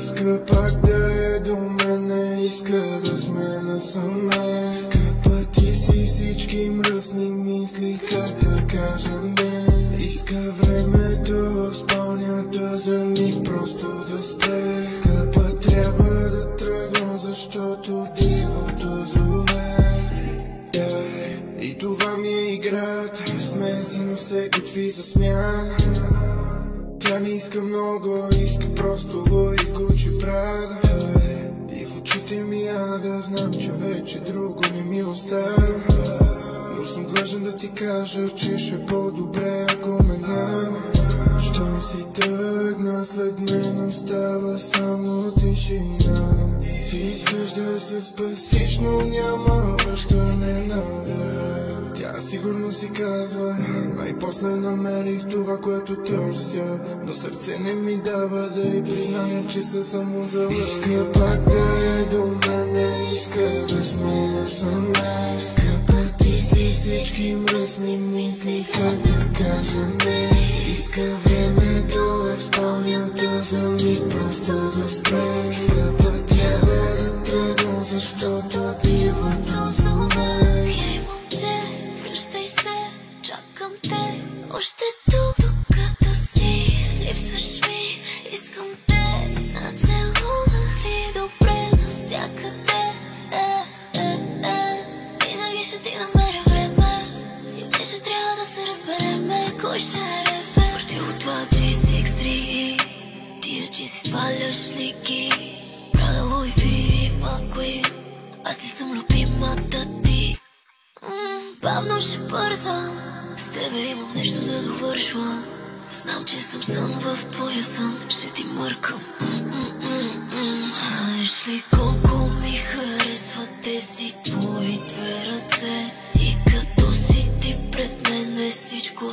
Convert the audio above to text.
Иска пак да е до мене, иска да сме насаме. Скъпа ти си всички мръсни мисли, как да кажем не. Иска времето в спалнята за миг просто да спре. Скъпа, трябва да тръгвам, защото дивото зове. И това ми е играта, смесено се готви за смяна. Тя не иска много, иска просто Луи Гучи Прада. И в очите ми да знам, че вече друго не ми остава. Но съм длъжен да ти кажа, че ще е по-добре, ако ме няма. Щом си тръгна, след мен остава само тишина. Искаш да се спасиш, но няма връщане назад. Тя сигурно си казва, най-после намерих това, което търся. Но сърце не ми дава да й призная, че се само залъгва. Иска пак да е до мене, иска да сме насаме. Скъпа ти си всички мръсни мисли, как да кажем не. Иска времето в спалнята за миг просто да спре. Скъпа, трябва да тръгвам, защото дивото зове. Още тук, докато си липсваш ми, искам те нацелувах и добре навсякъде. Винаги ще ти намеря време и беше трябва да се разбереме. Кой ще реве? Против това G63, тия че си сваляш лики. Прада, Луи Ви, Маквин, аз ли съм любимата ти. Бавно ще бързам, с тебе имам нещо да довършвам. Знам, че съм сън в твоя сън, ще ти мъркам. Знаеш ли колко ми харесват тези твои две ръце? И като си ти пред мене всичко